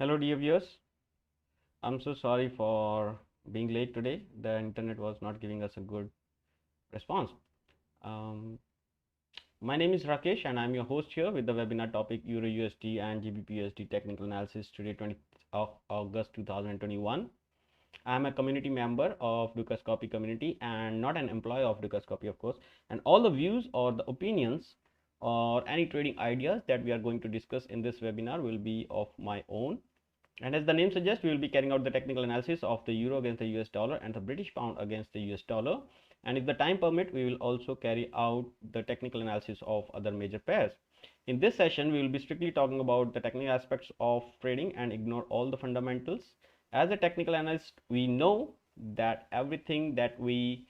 Hello dear viewers, I'm so sorry for being late today. The internet was not giving us a good response. Um, my name is Rakesh and I'm your host here with the webinar topic EURUSD and GBPUSD technical analysis today 20th of August 2021. I'm a community member of EURGBP community and not an employee of EURGBP of course, and all the views or the opinions or any trading ideas that we are going to discuss in this webinar will be of my own. And as the name suggests, we will be carrying out the technical analysis of the euro against the US dollar and the British pound against the US dollar. And if the time permit, we will also carry out the technical analysis of other major pairs. In this session, we will be strictly talking about the technical aspects of trading and ignore all the fundamentals. As a technical analyst, we know that everything that we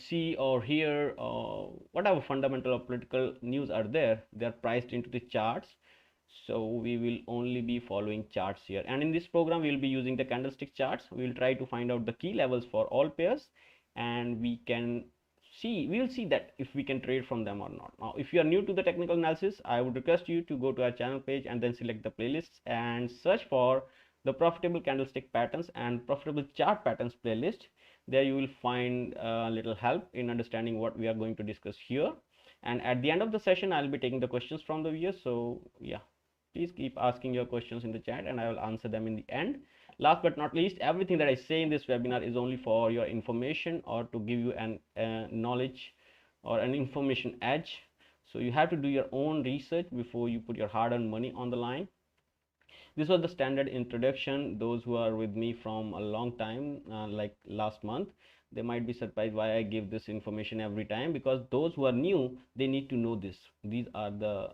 see or hear, whatever fundamental or political news are there, they are priced into the charts. So we will only be following charts here, and in this program we will be using the candlestick charts. We will try to find out the key levels for all pairs, and we will see that if we can trade from them or not. Now if you are new to the technical analysis, I would request you to go to our channel page and then select the playlists and search for the profitable candlestick patterns and profitable chart patterns playlist. There you will find a little help in understanding what we are going to discuss here, and at the end of the session I'll be taking the questions from the viewers. So yeah, please keep asking your questions in the chat and I will answer them in the end. Last but not least, everything that I say in this webinar is only for your information or to give you an knowledge or an information edge. So you have to do your own research before you put your hard-earned money on the line. This was the standard introduction. Those who are with me from a long time, like last month, they might be surprised why I give this information every time, because those who are new, they need to know this. These are the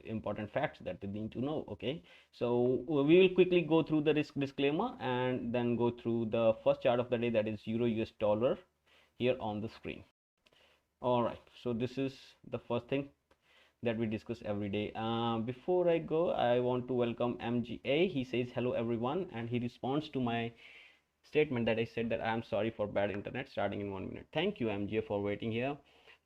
important facts that they need to know. Okay, so we will quickly go through the risk disclaimer and then go through the first chart of the day, that is euro US dollar, here on the screen. All right, so this is the first thing that we discuss every day. Before I go, I want to welcome MGA. He says hello everyone, and he responds to my statement that I said that I am sorry for bad internet starting in 1 minute. Thank you MGA for waiting here.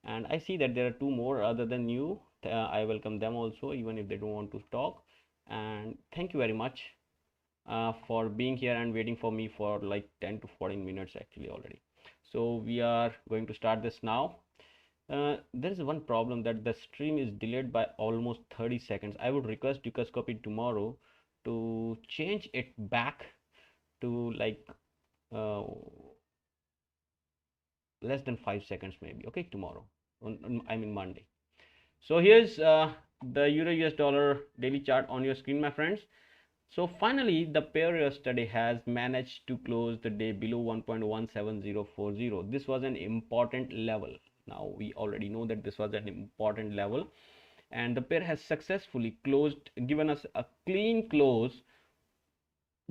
And I see that there are two more other than you. I welcome them also, even if they don't want to talk. And thank you very much for being here and waiting for me for like 10 to 14 minutes actually already. So we are going to start this now. There is one problem, that the stream is delayed by almost 30 seconds. I would request EURGBP tomorrow to change it back to like less than 5 seconds maybe. Okay, tomorrow, I mean Monday. So here's the euro US dollar daily chart on your screen, my friends. So finally the pair yesterday has managed to close the day below 1.17040. This was an important level. Now we already know that this was an important level, and the pair has successfully closed, given us a clean close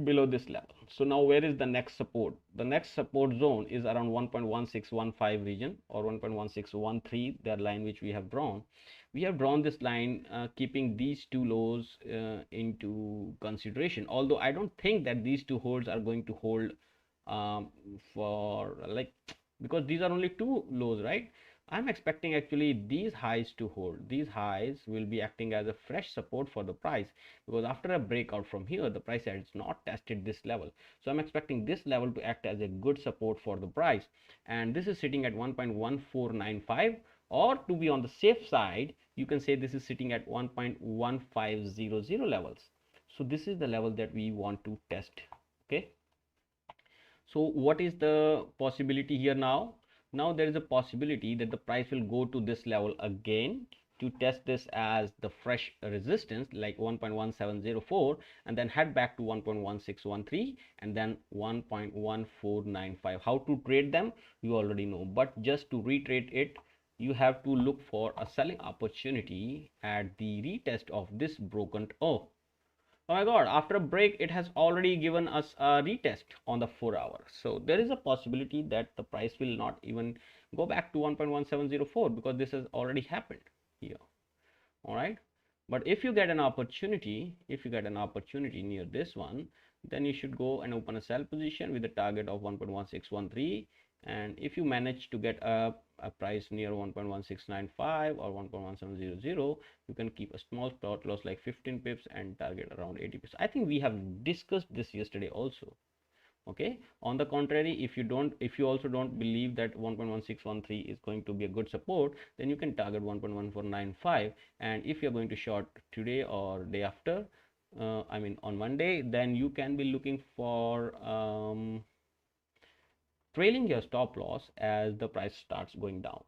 below this level. So now where is the next support? The next support zone is around 1.1615 region or 1.1613, the line which we have drawn. We have drawn this line keeping these two lows into consideration, although I don't think that these two holds are going to hold for like, because these are only two lows, right? I'm expecting actually these highs to hold. These highs will be acting as a fresh support for the price, because after a breakout from here, the price has not tested this level. So I'm expecting this level to act as a good support for the price, and this is sitting at 1.1495, or to be on the safe side, you can say this is sitting at 1.1500 levels. So this is the level that we want to test. Okay, so what is the possibility here now? Now there is a possibility that the price will go to this level again to test this as the fresh resistance, like 1.1704, and then head back to 1.1613 and then 1.1495. How to trade them you already know, but just to retrade it, you have to look for a selling opportunity at the retest of this broken. Oh my god, after a break it has already given us a retest on the 4-hour. So there is a possibility that the price will not even go back to 1.1704, because this has already happened here. All right, but if you get an opportunity, near this one, then you should go and open a sell position with a target of 1.1613 and if you manage to get a price near 1.1695 or 1.1700, you can keep a small stop loss like 15 pips and target around 80 pips. I think we have discussed this yesterday also. Okay, on the contrary, if you also don't believe that 1.1613 is going to be a good support, then you can target 1.1495, and if you're going to short today or day after, I mean on Monday, then you can be looking for trailing your stop loss as the price starts going down.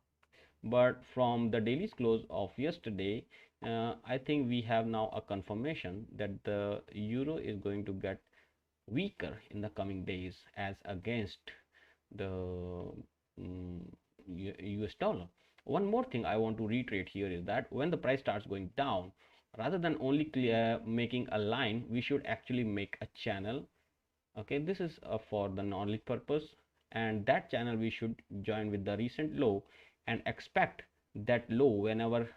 But from the daily close of yesterday, I think we have now a confirmation that the euro is going to get weaker in the coming days as against the US dollar. One more thing I want to reiterate here is that when the price starts going down, rather than only making a line, we should actually make a channel. Okay, this is for the knowledge purpose, and that channel we should join with the recent low and expect that low whenever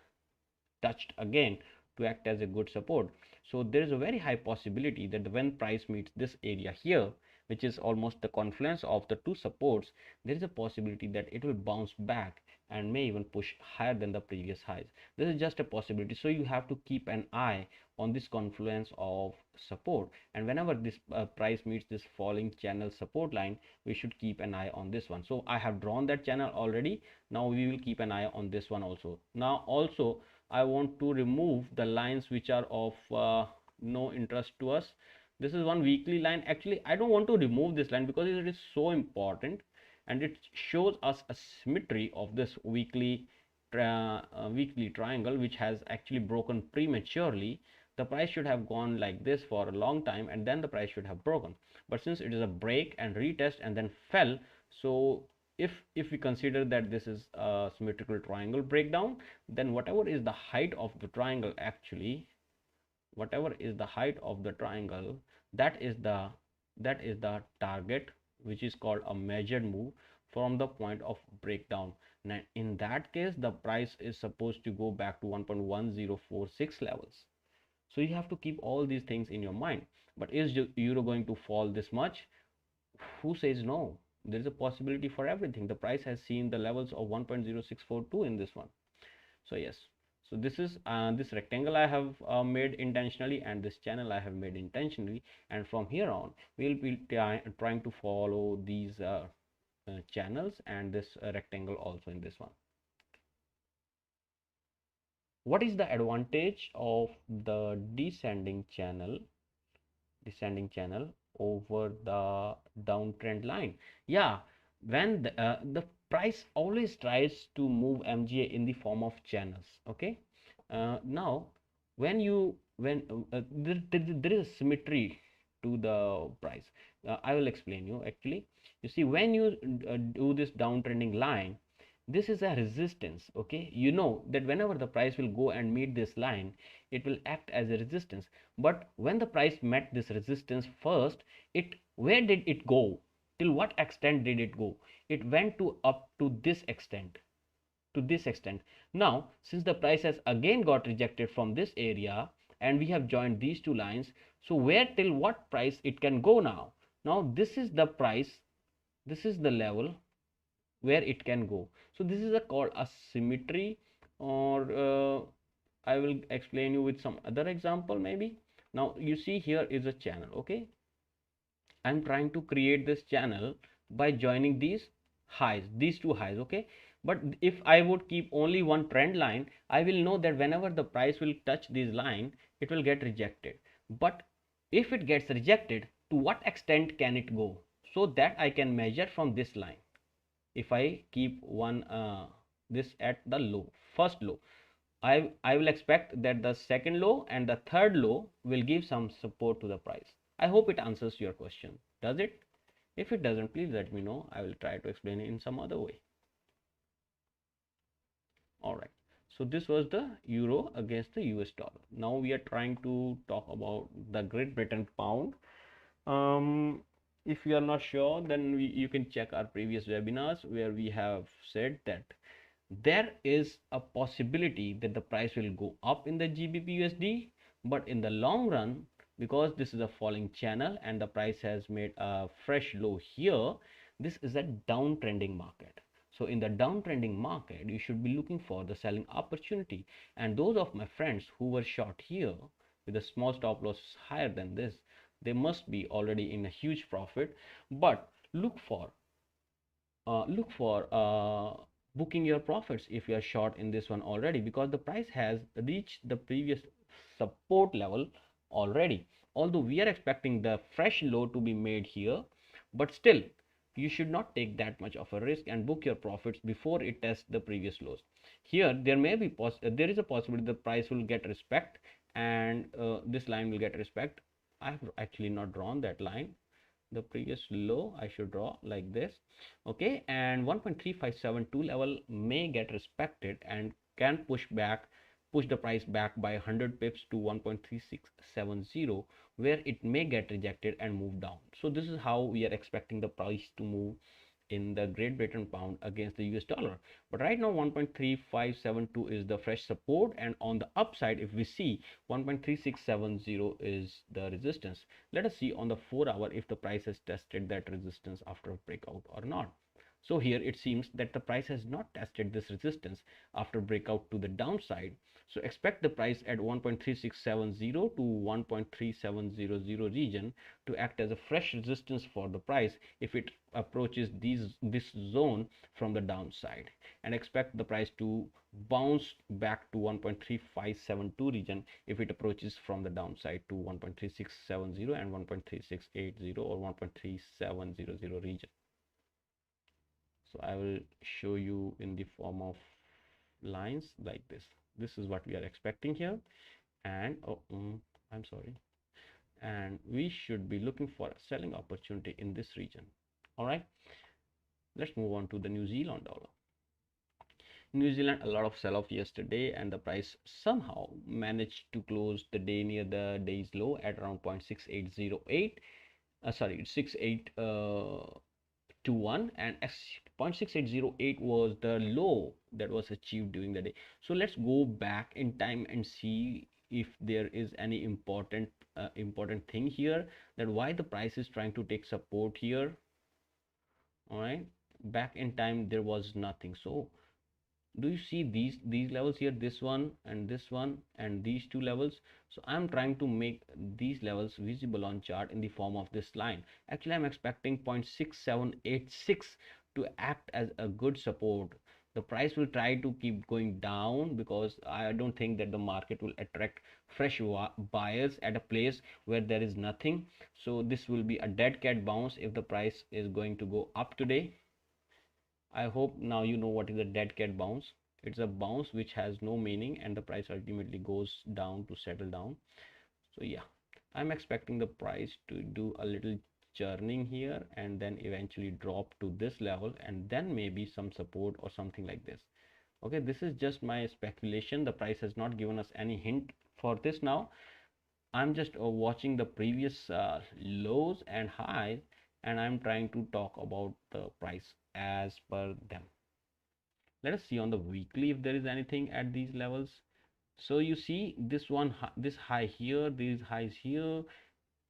touched again to act as a good support. So there is a very high possibility that when price meets this area here, which is almost the confluence of the two supports, there is a possibility that it will bounce back and may even push higher than the previous highs. This is just a possibility, so you have to keep an eye on this confluence of support, and whenever this price meets this falling channel support line, we should keep an eye on this one. So I have drawn that channel already. Now we will keep an eye on this one also. Now also I want to remove the lines which are of no interest to us. This is one weekly line. Actually, I don't want to remove this line because it is so important, and it shows us a symmetry of this weekly triangle, which has actually broken prematurely. The price should have gone like this for a long time, and then the price should have broken. But since it is a break and retest and then fell, so if we consider that this is a symmetrical triangle breakdown, then whatever is the height of the triangle, actually whatever is the height of the triangle, that is the target, which is called a measured move from the point of breakdown. Now in that case, the price is supposed to go back to 1.1046 levels. So you have to keep all these things in your mind. But is euro going to fall this much? Who says no? There is a possibility for everything. The price has seen the levels of 1.0642 in this one. So yes, so this is this rectangle I have made intentionally, and this channel I have made intentionally, and from here on we will be trying to follow these channels and this rectangle also in this one. What is the advantage of the descending channel over the downtrend line? Yeah, when the price always tries to move MGA in the form of channels. Okay, now when there is a symmetry to the price. I will explain you. Actually, you see, when you do this downtrending line, this is a resistance. Okay, you know that whenever the price will go and meet this line, it will act as a resistance. But when the price met this resistance first, where did it go? Till what extent did it go? It went to up to this extent. Now since the price has again got rejected from this area and we have joined these two lines, so where till what price it can go now? Now this is the price, this is the level where it can go. So this is called a symmetry, or I will explain you with some other example maybe. Now you see, here is a channel. Okay, I'm trying to create this channel by joining these highs, these two highs. Okay, but if I would keep only one trend line, I will know that whenever the price will touch this line, it will get rejected. But if it gets rejected, to what extent can it go, so that I can measure from this line. If I keep one this at the low, first low, I will expect that the second low and the third low will give some support to the price. I hope it answers your question. Does it? If it doesn't, please let me know. I will try to explain it in some other way. All right. So this was the euro against the US dollar. Now we are trying to talk about the Great Britain pound. If you are not sure, then you can check our previous webinars where we have said that there is a possibility that the price will go up in the GBPUSD, but in the long run, because this is a falling channel and the price has made a fresh low here, this is a downtrending market. So in the downtrending market, you should be looking for the selling opportunity. And those of my friends who were short here with a small stop loss higher than this, they must be already in a huge profit. But look for booking your profits if you are short in this one already, because the price has reached the previous support level already. Although we are expecting the fresh low to be made here, but still you should not take that much of a risk and book your profits before it tests the previous lows. Here there may be there is a possibility the price will get respect, and this line will get respect. I have actually not drawn that line. The previous low I should draw like this, okay, and 1.3572 level may get respected and can push the price back by 100 pips to 1.3670, where it may get rejected and move down. So this is how we are expecting the price to move in the Great Britain pound against the US dollar. But right now 1.3572 is the fresh support, and on the upside if we see 1.3670 is the resistance. Let us see on the 4-hour if the price has tested that resistance after a breakout or not. So here it seems that the price has not tested this resistance after breakout to the downside. So expect the price at 1.3670 to 1.3700 region to act as a fresh resistance for the price if it approaches this zone from the downside, and expect the price to bounce back to 1.3572 region if it approaches from the downside to 1.3670 and 1.3680 or 1.3700 region. So I will show you in the form of lines like this. This is what we are expecting here, and I'm sorry, and we should be looking for a selling opportunity in this region. All right, let's move on to the New Zealand dollar. New Zealand, a lot of sell-off yesterday, and the price somehow managed to close the day near the day's low at around 0.6808. 6821, and 0.6808 was the low that was achieved during the day. So let's go back in time and see if there is any important thing here, that why the price is trying to take support here. All right, back in time there was nothing. So do you see these levels here, this one and these two levels? So I'm trying to make these levels visible on chart in the form of this line. Actually I'm expecting 0.6786 to act as a good support. The price will try to keep going down because I don't think that the market will attract fresh buyers at a place where there is nothing. So this will be a dead cat bounce if the price is going to go up today. I hope now you know what is a dead cat bounce. It's a bounce which has no meaning and the price ultimately goes down to settle down. So yeah, I'm expecting the price to do a little churning here and then eventually drop to this level, and then maybe some support or something like this. Okay, this is just my speculation. The price has not given us any hint for this now. I'm just watching the previous lows and highs, and I'm trying to talk about the price as per them. Let us see on the weekly if there is anything at these levels. So you see this one, this high here, these highs here,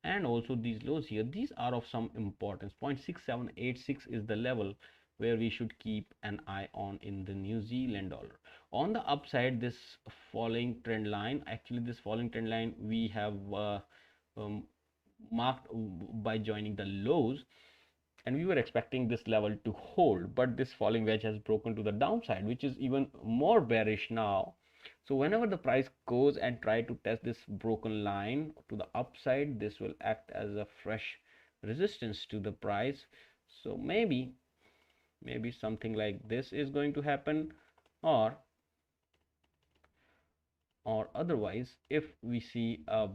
and also these lows here. These are of some importance. 0.6786 is the level where we should keep an eye on in the New Zealand dollar. On the upside, this falling trend line, actually this falling trend line we have marked by joining the lows, and we were expecting this level to hold, but this falling wedge has broken to the downside, which is even more bearish now. So whenever the price goes and try to test this broken line to the upside, this will act as a fresh resistance to the price. So maybe something like this is going to happen, or otherwise if we see a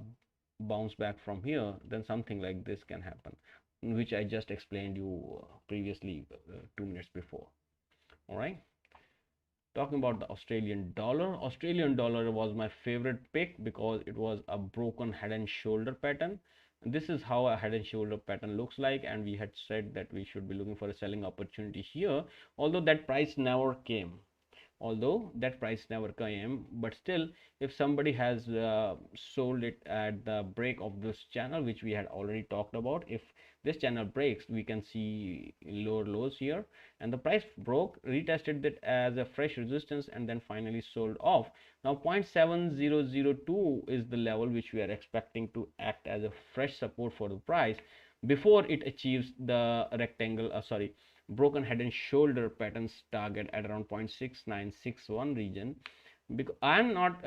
bounce back from here, then something like this can happen, which I just explained you previously 2 minutes before. All right, talking about the Australian dollar. Australian dollar was my favorite pick because it was a broken head and shoulder pattern. This is how a head and shoulder pattern looks like, and we had said that we should be looking for a selling opportunity here, although that price never came. But still, if somebody has sold it at the break of this channel, which we had already talked about, if this channel breaks, we can see lower lows here, and the price broke, retested that as a fresh resistance, and then finally sold off. Now 0.7002 is the level which we are expecting to act as a fresh support for the price before it achieves the rectangle broken head and shoulder patterns target at around 0.6961 region. Because I'm not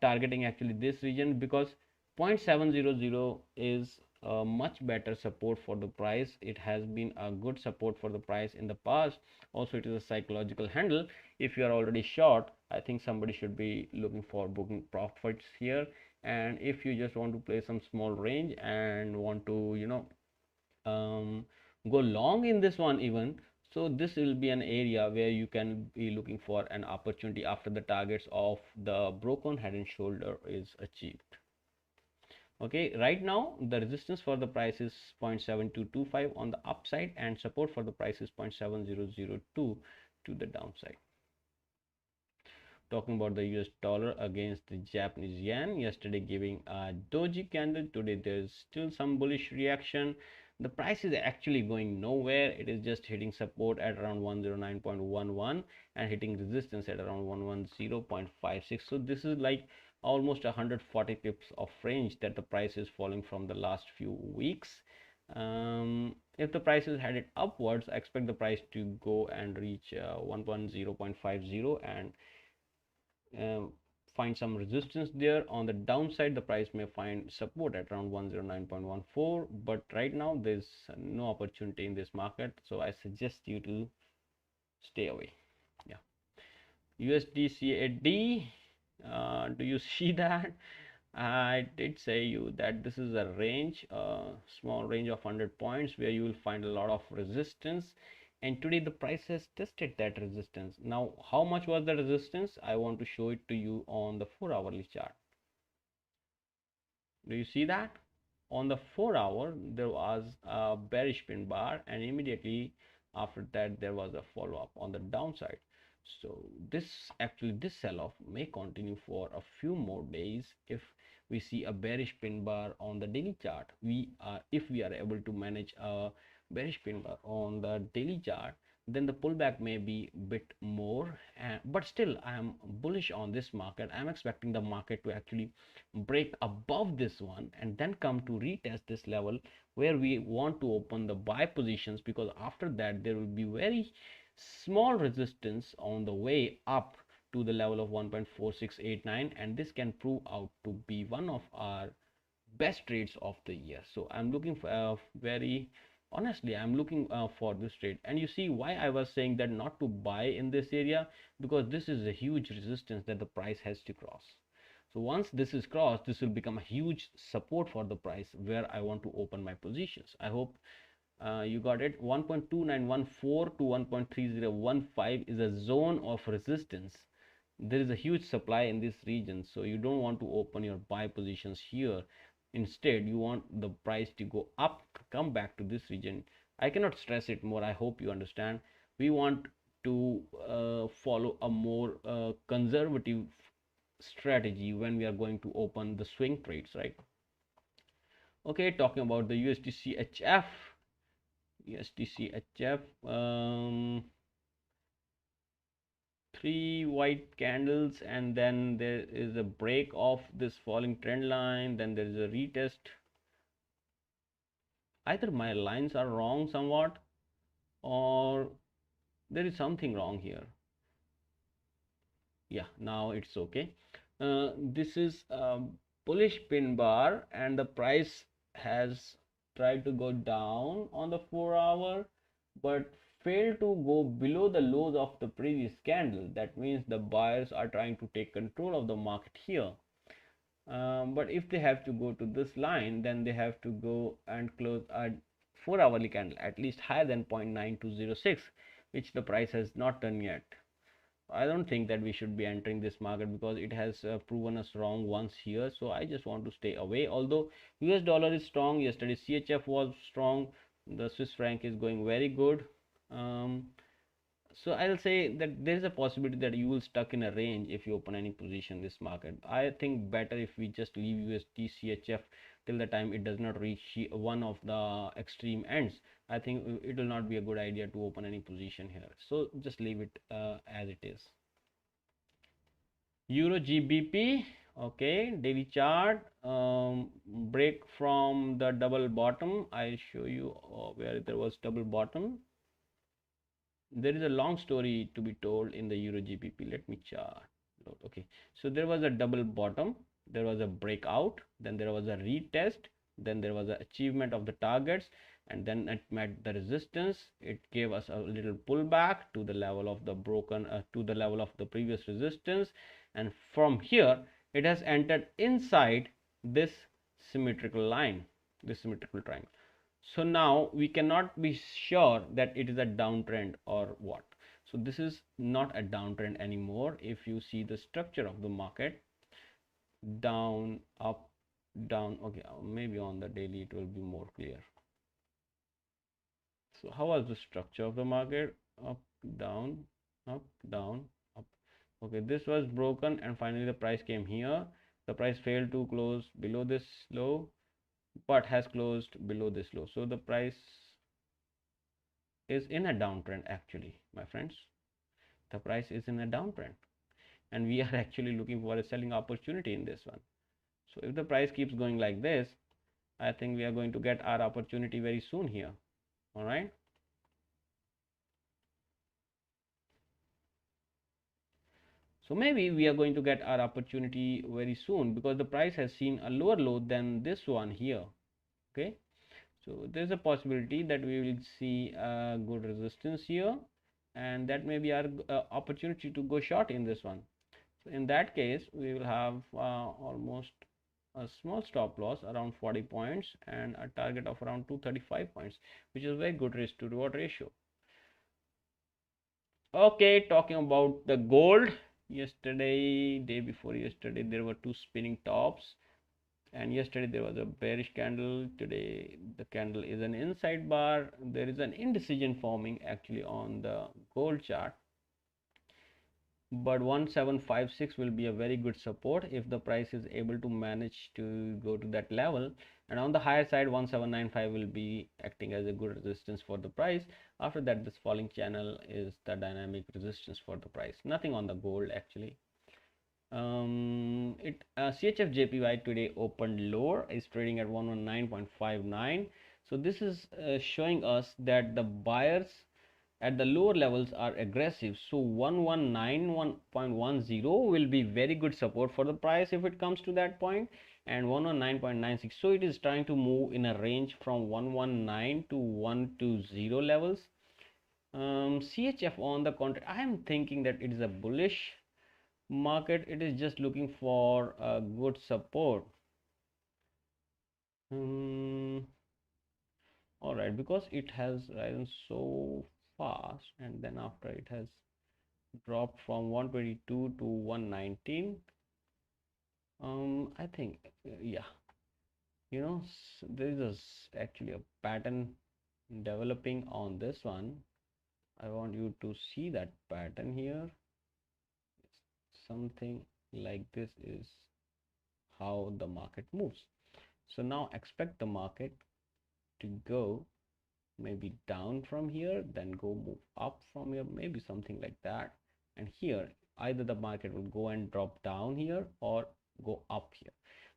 targeting actually this region, because 0.700 is a much better support for the price. It has been a good support for the price in the past. Also, it is a psychological handle. If you are already short, I think somebody should be looking for booking profits here. And if you just want to play some small range and want to go long in this one even, so this will be an area where you can be looking for an opportunity after the targets of the broken head and shoulder is achieved. Okay, right now the resistance for the price is 0.7225 on the upside, and support for the price is 0.7002 to the downside. Talking about the US dollar against the Japanese yen, yesterday giving a doji candle, today there's still some bullish reaction. The price is actually going nowhere. It is just hitting support at around 109.11 and hitting resistance at around 110.56. So this is like almost 140 pips of range that the price is falling from the last few weeks. If the price is headed upwards, I expect the price to go and reach 110.50 and find some resistance there. On the downside, the price may find support at around 109.14, but right now there's no opportunity in this market, so I suggest you to stay away. Yeah, USDCAD, do you see that? I did say you that this is a range, small range of 100 points where you will find a lot of resistance, and today the price has tested that resistance. Now how much was the resistance? I want to show it to you on the 4-hourly chart. Do you see that? On the 4-hour there was a bearish pin bar, and immediately after that there was a follow-up on the downside. So this sell-off may continue for a few more days. If we see a bearish pin bar on the daily chart, if we are able to manage a bearish pin bar on the daily chart, then the pullback may be a bit more, but still I am bullish on this market. I am expecting the market to actually break above this one and then come to retest this level where we want to open the buy positions, because after that there will be very small resistance on the way up to the level of 1.4689, and this can prove out to be one of our best trades of the year. So I'm looking for very honestly, I'm looking for this trade. And you see why I was saying that not to buy in this area, because this is a huge resistance that the price has to cross. So once this is crossed, this will become a huge support for the price where I want to open my positions. I hope you got it. 1.2914 to 1.3015 is a zone of resistance. There is a huge supply in this region, so you don't want to open your buy positions here. Instead, you want the price to go up, come back to this region. I cannot stress it more. I hope you understand. We want to follow a more conservative strategy when we are going to open the swing trades, right? Okay, talking about the USDCHF. Three white candles, and then there is a break of this falling trend line, then there is a retest. Either my lines are wrong somewhat, or there is something wrong here. Yeah, now it's okay. This is a bullish pin bar, and the price has tried to go down on the 4-hour, but failed to go below the lows of the previous candle. That means the buyers are trying to take control of the market here. But if they have to go to this line, then they have to go and close a 4-hourly candle at least higher than 0.9206, which the price has not done yet. I don't think that we should be entering this market because it has proven us wrong once here. So I just want to stay away. Although US dollar is strong, yesterday CHF was strong, the Swiss franc is going very good. So I'll say that there is a possibility that you will stuck in a range if you open any position in this market. I think better if we just leave USD CHF till the time it does not reach one of the extreme ends, I think it will not be a good idea to open any position here. So just leave it as it is. EURGBP, okay, daily chart, break from the double bottom. I'll show you where there was double bottom. There is a long story to be told in the EURGBP. Let me chart. Okay, so there was a double bottom, there was a breakout, then there was a retest, then there was an achievement of the targets, and then it met the resistance. It gave us a little pullback to the level of the broken to the level of the previous resistance, and from here it has entered inside this symmetrical line, this symmetrical triangle. So now we cannot be sure that it is a downtrend or what. So this is not a downtrend anymore. If you see the structure of the market, down, up, down. Okay, maybe on the daily it will be more clear. So how was the structure of the market? Up, down, up, down, up. Okay, this was broken and finally the price came here. The price failed to close below this low, but has closed below this low. So the price is in a downtrend actually, my friends. The price is in a downtrend and we are actually looking for a selling opportunity in this one. So if the price keeps going like this, I think we are going to get our opportunity very soon here. All right. So maybe we are going to get our opportunity very soon because the price has seen a lower low than this one here. Okay. So there's a possibility that we will see a good resistance here, and that may be our opportunity to go short in this one. So in that case, we will have almost a small stop loss around 40 points and a target of around 235 points, which is a very good risk to reward ratio. Okay, talking about the gold, yesterday, day before yesterday, there were two spinning tops. And yesterday there was a bearish candle. Today the candle is an inside bar. There is an indecision forming actually on the gold chart, but 1756 will be a very good support if the price is able to manage to go to that level, and on the higher side 1795 will be acting as a good resistance for the price. After that, this falling channel is the dynamic resistance for the price. Nothing on the gold actually. CHFJPY today opened lower, is trading at 119.59. So this is showing us that the buyers at the lower levels are aggressive. So 119.10 will be very good support for the price if it comes to that point, and 119.96. So it is trying to move in a range from 119 to 120 levels. CHF on the contrary, I am thinking that it is a bullish market. It is just looking for a good support. All right, because it has risen so fast and then after it has dropped from 122 to 119. I think yeah, you know, there is actually a pattern developing on this one. I want you to see that pattern here. Something like this is how the market moves. So now expect the market to go maybe down from here, then go move up from here, maybe something like that. And here either the market will go and drop down here or go up here,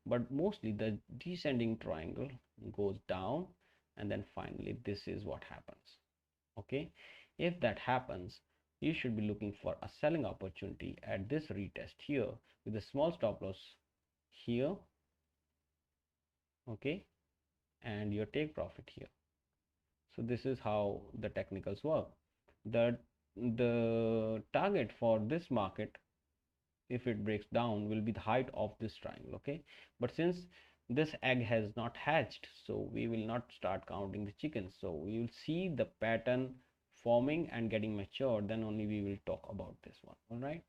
but mostly the descending triangle goes down, and then finally this is what happens. Okay, if that happens, you should be looking for a selling opportunity at this retest here with a small stop loss here. Okay, and your take profit here. So this is how the technicals work. The target for this market, if it breaks down, will be the height of this triangle. Okay, but since this egg has not hatched, so we will not start counting the chickens. So we will see the pattern forming and getting mature, then only we will talk about this one. All right,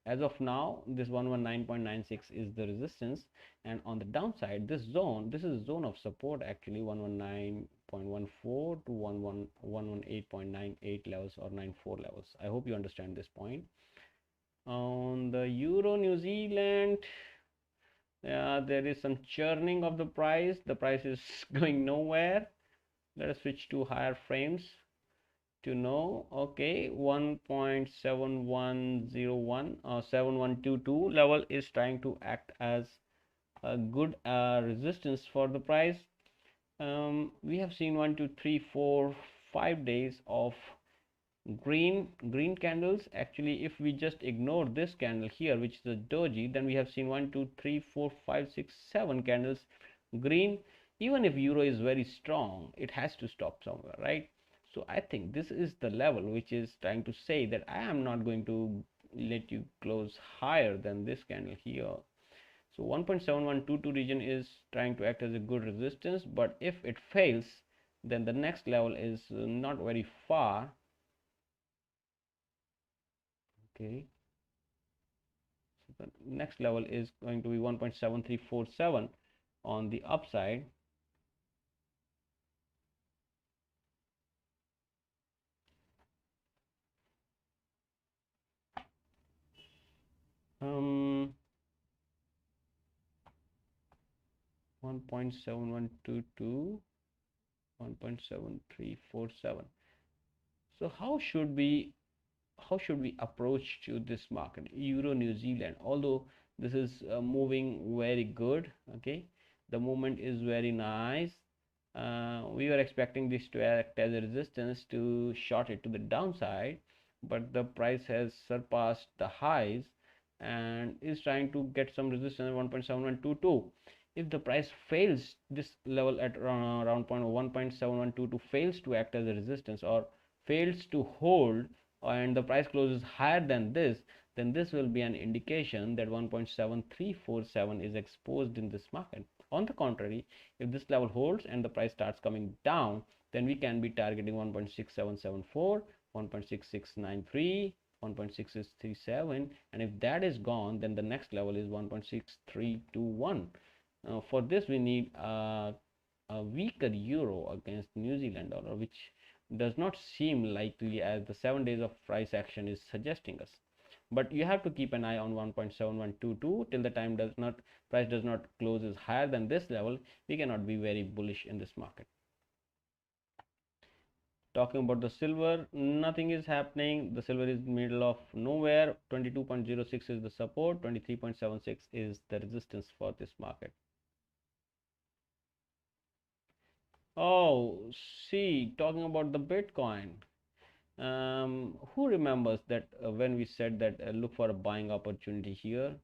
as of now this 119.96 is the resistance, and on the downside this zone, this is zone of support actually, 119.14 to 118.98 levels or 94 levels. I hope you understand this point. On the Euro New Zealand, There is some churning of the price. The price is going nowhere. Let us switch to higher frames to know. Okay, 1.7101 or 7122 level is trying to act as a good resistance for the price. We have seen 1 2 3 4 5 days of green candles. Actually, if we just ignore this candle here, which is a doji, then we have seen 1 2 3 4 5 6 7 candles green. Even if euro is very strong, it has to stop somewhere, right? So I think this is the level which is trying to say that I am not going to let you close higher than this candle here. So 1.7122 region is trying to act as a good resistance, but if it fails, then the next level is not very far. Okay, so the next level is going to be 1.7347 on the upside. um 1.7122, 1.7347. So how should we approach to this market, Euro New Zealand? Although this is moving very good, okay, the movement is very nice. We were expecting this to act as a resistance to short it to the downside, but the price has surpassed the highs and is trying to get some resistance at 1.7122. If the price fails this level at around 1.7122, fails to act as a resistance or fails to hold, and the price closes higher than this, then this will be an indication that 1.7347 is exposed in this market. On the contrary, if this level holds and the price starts coming down, then we can be targeting 1.6774, 1.6693, 1.6637, and if that is gone, then the next level is 1.6321. For this we need a weaker euro against New Zealand dollar, which does not seem likely as the 7 days of price action is suggesting us. But you have to keep an eye on 1.7122 till the time price does not closes higher than this level. We cannot be very bullish in this market. Talking about the silver, nothing is happening. The silver is middle of nowhere. 22.06 is the support, 23.76 is the resistance for this market. Oh, see, talking about the Bitcoin, who remembers that when we said that look for a buying opportunity here?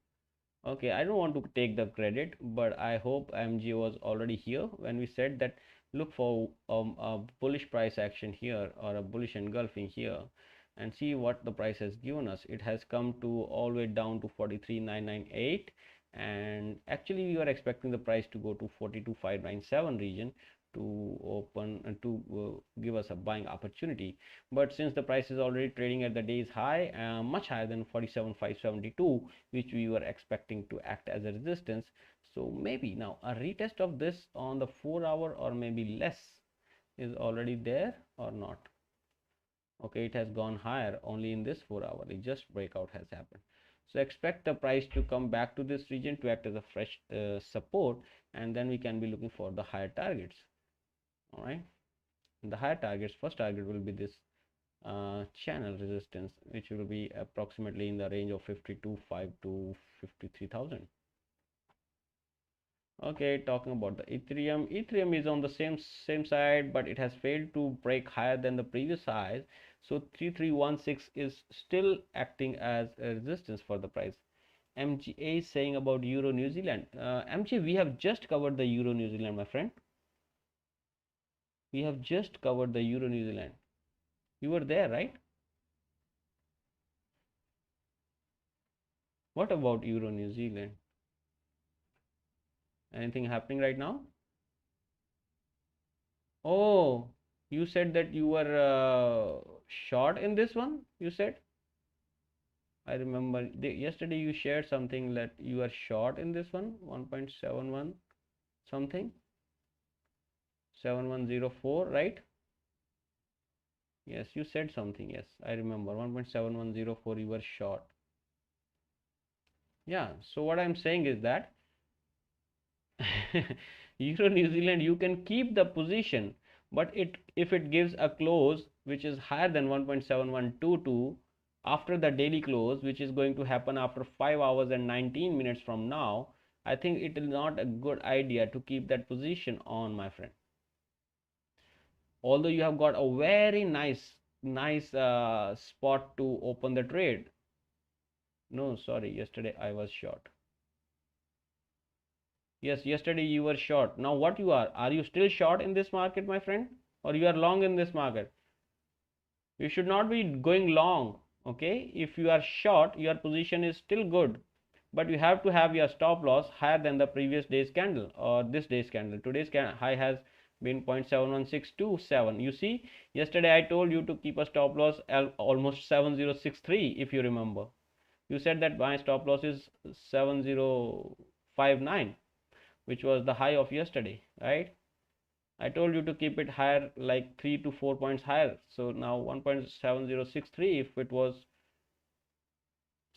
Okay, I don't want to take the credit, but I hope MG was already here when we said that look for a bullish price action here or a bullish engulfing here, and see what the price has given us. It has come to all the way down to 43,998, and actually we were expecting the price to go to 42,597 region to open and to give us a buying opportunity. But since the price is already trading at the day's high, much higher than 47,572, which we were expecting to act as a resistance, so maybe now a retest of this on the 4-hour or maybe less is already there or not. Okay, it has gone higher only in this 4-hour. It just breakout has happened. So expect the price to come back to this region to act as a fresh support, and then we can be looking for the higher targets. All right, and the higher targets, first target will be this channel resistance, which will be approximately in the range of 52.5 to 53,000. Okay, talking about the Ethereum is on the same side, but it has failed to break higher than the previous highs. So 3316 is still acting as a resistance for the price. MGA is saying about Euro New Zealand. MG, we have just covered the Euro New Zealand, my friend. We have just covered the Euro New Zealand. You were there, right? What about Euro New Zealand? Anything happening right now? Oh, you said that you were short in this one, you said? I remember yesterday you shared something that you are short in this one, 1.71 something, 7104, right? Yes, you said something. Yes, I remember 1.7104 you were short. Yeah, so what I'm saying is that Euro New Zealand, you can keep the position, but if it gives a close which is higher than 1.7122 after the daily close, which is going to happen after 5 hours and 19 minutes from now, I think it is not a good idea to keep that position on, my friend. Although you have got a very nice spot to open the trade. No, sorry, yesterday I was short. Yes, yesterday you were short. Now what you are you still short in this market, my friend, or you are long in this market? You should not be going long. Okay, if you are short, your position is still good, but you have to have your stop loss higher than the previous day's candle or this day's candle. Today's high has been 0.71627. You see, yesterday I told you to keep a stop loss almost 7063. If you remember, you said that my stop loss is 7059, which was the high of yesterday, right? I told you to keep it higher, like 3 to 4 points higher. So now 1.7063, if it was,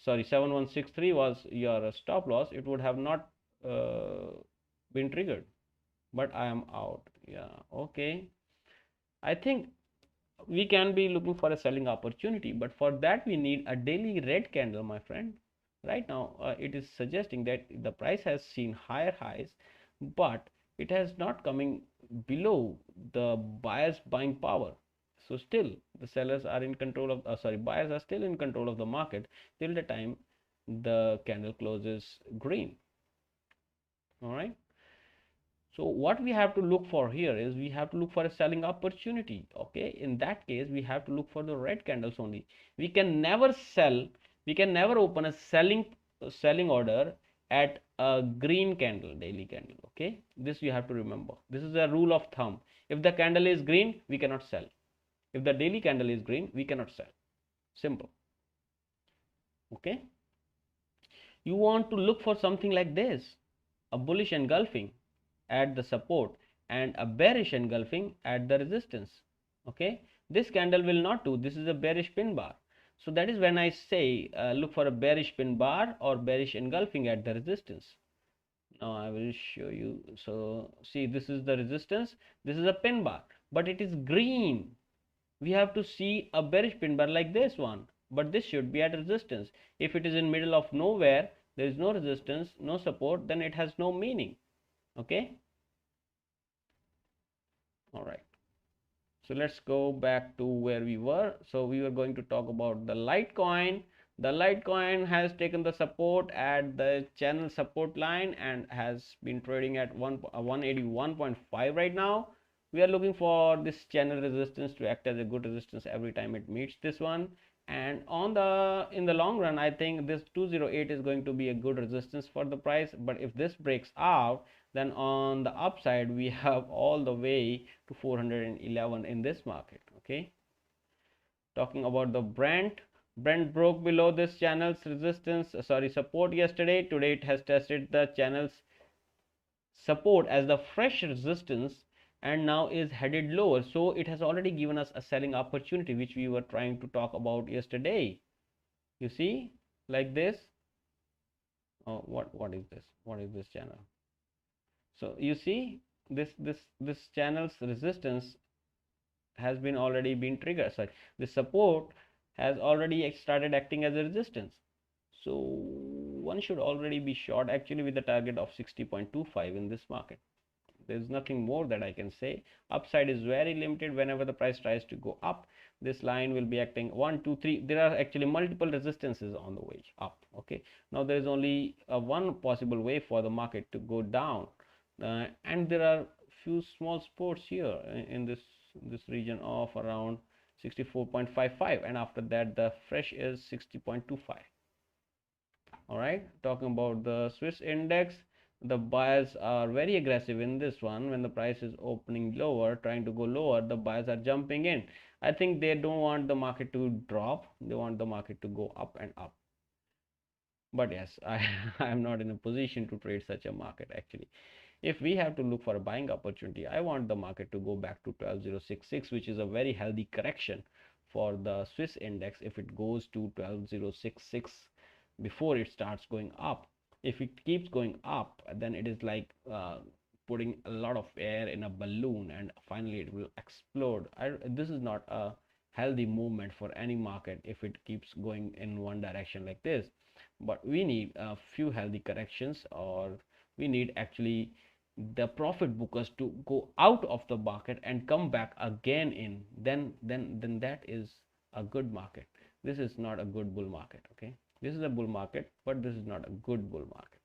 sorry, 7163 was your stop loss, it would have not been triggered, but I am out. Yeah, okay. I think we can be looking for a selling opportunity, but for that we need a daily red candle, my friend. Right now it is suggesting that the price has seen higher highs, but it has not coming below the buyers buying power. So still the sellers are in control of buyers are still in control of the market till the time the candle closes green. All right, so what we have to look for here is we have to look for a selling opportunity. Okay, in that case we have to look for the red candles only. We can never sell, we can never open a selling order at a green candle, daily candle. Okay, this you have to remember. This is a rule of thumb. If the candle is green, we cannot sell. If the daily candle is green, we cannot sell. Simple. Okay, you want to look for something like this, a bullish engulfing at the support and a bearish engulfing at the resistance. Okay, this candle will not do. This is a bearish pin bar. So that is when I say look for a bearish pin bar or bearish engulfing at the resistance. Now I will show you. So see, this is the resistance, this is a pin bar, but it is green. We have to see a bearish pin bar like this one, but this should be at resistance. If it is in middle of nowhere, there is no resistance, no support, then it has no meaning. Okay, all right, so let's go back to where we were. So we were going to talk about the Litecoin. The Litecoin has taken the support at the channel support line and has been trading at 181.5 right now. We are looking for this channel resistance to act as a good resistance every time it meets this one, and in the long run I think this 208 is going to be a good resistance for the price. But if this breaks out, then on the upside we have all the way to 411 in this market. Okay, talking about the Brent broke below this channel's support yesterday. Today it has tested the channel's support as the fresh resistance and now is headed lower. So it has already given us a selling opportunity, which we were trying to talk about yesterday. You see, like this. Oh, what is this? What is this channel? So you see, this channel's resistance has been already been triggered. Sorry, the support has already started acting as a resistance. So one should already be short actually with the target of 60.25 in this market. There's nothing more that I can say. Upside is very limited. Whenever the price tries to go up, this line will be acting 1 2 3. There are actually multiple resistances on the way up. Okay, now there is only one possible way for the market to go down, and there are few small supports here in this region of around 64.55, and after that the fresh is 60.25. all right, talking about the Swiss index, the buyers are very aggressive in this one. When the price is opening lower, trying to go lower, the buyers are jumping in. I think they don't want the market to drop, they want the market to go up and up. But yes, I am not in a position to trade such a market actually. If we have to look for a buying opportunity, I want the market to go back to 12066, which is a very healthy correction for the Swiss index. If it goes to 12066 before it starts going up, if it keeps going up, then it is like putting a lot of air in a balloon and finally it will explode. This is not a healthy movement for any market if it keeps going in one direction like this. But we need a few healthy corrections, or we need actually the profit bookers to go out of the market and come back again in. Then that is a good market. This is not a good bull market. Okay, this is a bull market, but this is not a good bull market.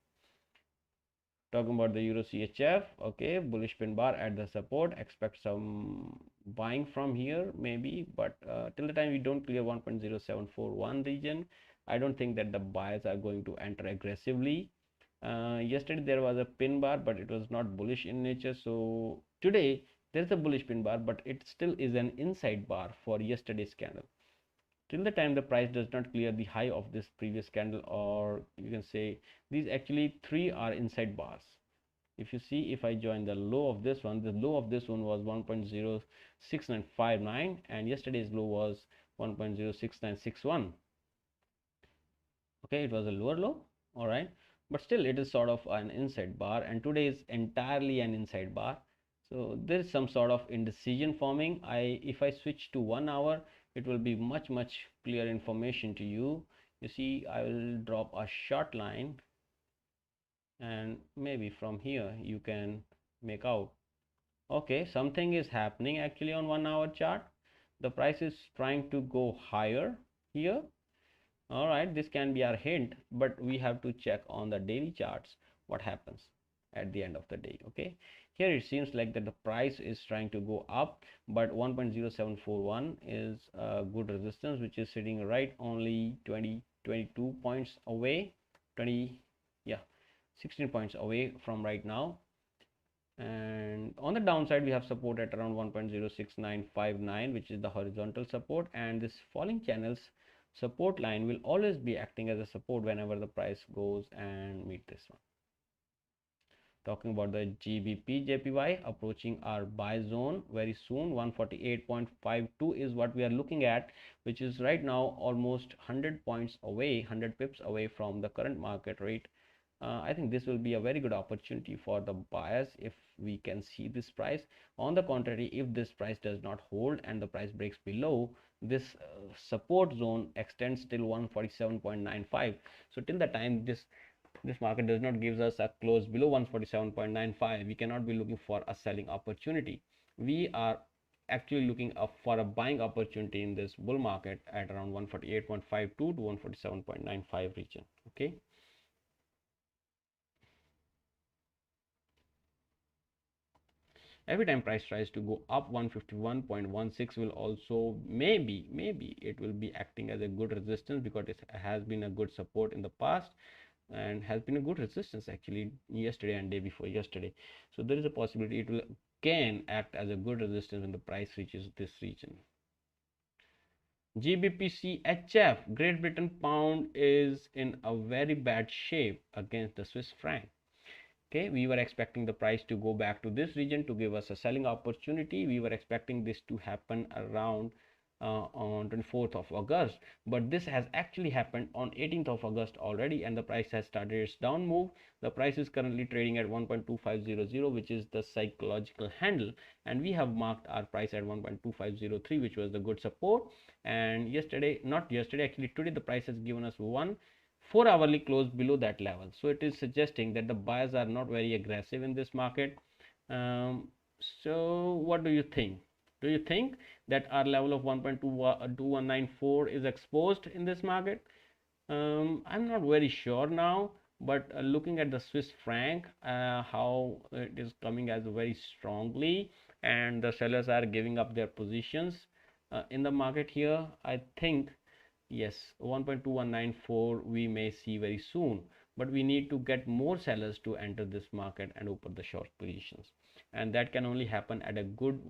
Talking about the EURCHF, okay, bullish pin bar at the support, expect some buying from here maybe, but till the time we don't clear 1.0741 region, I don't think that the buyers are going to enter aggressively. Yesterday there was a pin bar, but it was not bullish in nature. So today there's a bullish pin bar, but it still is an inside bar for yesterday's candle. Till the time the price does not clear the high of this previous candle, or you can say these actually three are inside bars. If you see, if I join the low of this one, the low of this one was 1.06959 and yesterday's low was 1.06961. okay, it was a lower low, all right, but still it is sort of an inside bar, and today is entirely an inside bar. So there is some sort of indecision forming. If I switch to 1 hour, it will be much clear information to you. You see, I will drop a short line, and maybe from here you can make out, okay, something is happening actually on 1 hour chart. The price is trying to go higher here. All right, this can be our hint, but we have to check on the daily charts what happens at the end of the day. Okay, here it seems like that the price is trying to go up, but 1.0741 is a good resistance, which is sitting right only 22 points away, 16 points away from right now. And on the downside we have support at around 1.06959, which is the horizontal support, and this falling channels support line will always be acting as a support whenever the price goes and meet this one. Talking about the GBPJPY, approaching our buy zone very soon. 148.52 is what we are looking at, which is right now almost 100 points away, 100 pips away from the current market rate. I think this will be a very good opportunity for the buyers if we can see this price. On the contrary, if this price does not hold and the price breaks below this support zone, extends till 147.95. so till the time this market does not give us a close below 147.95, we cannot be looking for a selling opportunity. We are actually looking up for a buying opportunity in this bull market at around 148.52 to 147.95 region. Okay, every time price tries to go up, 151.16 will also maybe it will be acting as a good resistance, because it has been a good support in the past and has been a good resistance actually yesterday and day before yesterday. So there is a possibility it will again act as a good resistance when the price reaches this region. GBPCHF, Great Britain pound, is in a very bad shape against the Swiss franc. Okay, we were expecting the price to go back to this region to give us a selling opportunity. We were expecting this to happen around on 24th of August, but this has actually happened on 18th of August already, and the price has started its down move. The price is currently trading at 1.2500, which is the psychological handle, and we have marked our price at 1.2503, which was the good support. And actually today the price has given us 4 hourly close below that level, so it is suggesting that the buyers are not very aggressive in this market. So what do you think? Do you think that our level of 1.2194 is exposed in this market? I'm not very sure now, but looking at the Swiss franc, how it is coming as very strongly, and the sellers are giving up their positions in the market here, I think yes, 1.2194 we may see very soon, but we need to get more sellers to enter this market and open the short positions, and that can only happen at a good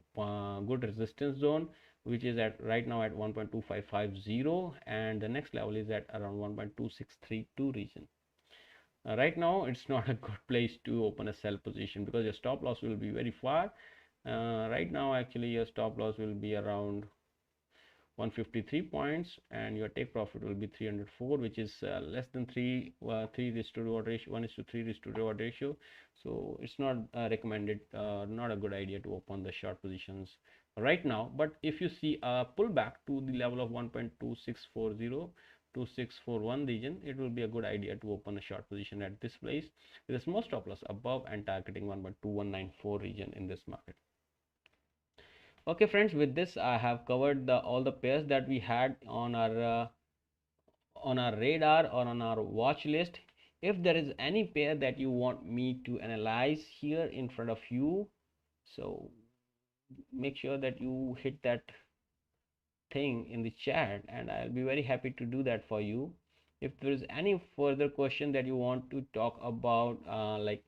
resistance zone, which is at right now at 1.2550, and the next level is at around 1.2632 region. Right now it's not a good place to open a sell position because your stop loss will be very far. Right now actually your stop loss will be around 153 points, and your take profit will be 304, which is less than 3 risk to reward ratio, 1:3 risk to reward ratio. So it's not recommended, not a good idea to open the short positions right now. But if you see a pullback to the level of 1.2640 to 641 region, it will be a good idea to open a short position at this place with a small stop loss above and targeting 1.2194 region in this market. Okay friends, with this I have covered all the pairs that we had on our radar or on our watch list. If there is any pair that you want me to analyze here in front of you, so make sure that you hit that thing in the chat and I'll be very happy to do that for you. If there is any further question that you want to talk about, like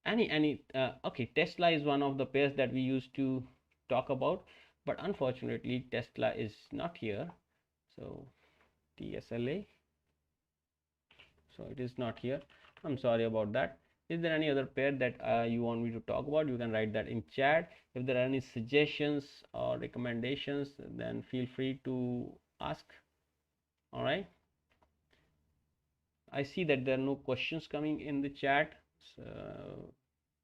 okay, Tesla is one of the pairs that we used to talk about, but unfortunately Tesla is not here. So TSLA, so it is not here. I'm sorry about that. Is there any other pair that you want me to talk about? You can write that in chat. If there are any suggestions or recommendations, then feel free to ask. All right, I see that there are no questions coming in the chat, so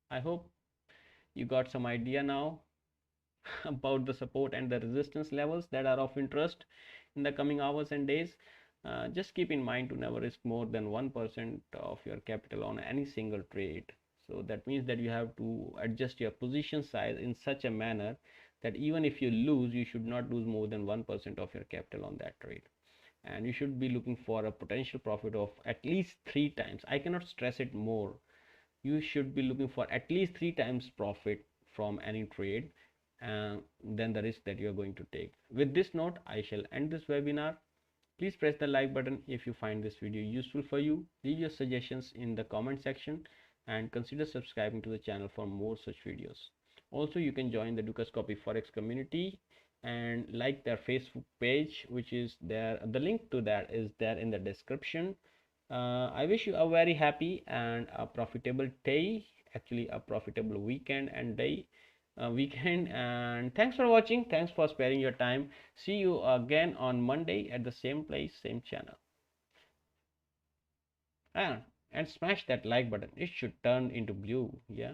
I hope you got some idea now about the support and the resistance levels that are of interest in the coming hours and days. Just keep in mind to never risk more than 1% of your capital on any single trade. So that means that you have to adjust your position size in such a manner that even if you lose, you should not lose more than 1% of your capital on that trade. And you should be looking for a potential profit of at least 3 times. I cannot stress it more. You should be looking for at least 3 times profit from any trade than the risk that you are going to take. With this note, I shall end this webinar. Please press the like button if you find this video useful for you. Leave your suggestions in the comment section and consider subscribing to the channel for more such videos. Also, you can join the DUSCAD Forex community and like their Facebook page, which is there. The link to that is there in the description. I wish you a very happy and a profitable day, actually a profitable weekend and day. And thanks for watching. Thanks for sparing your time. See you again on Monday at the same place, same channel. And smash that like button. It should turn into blue. Yeah.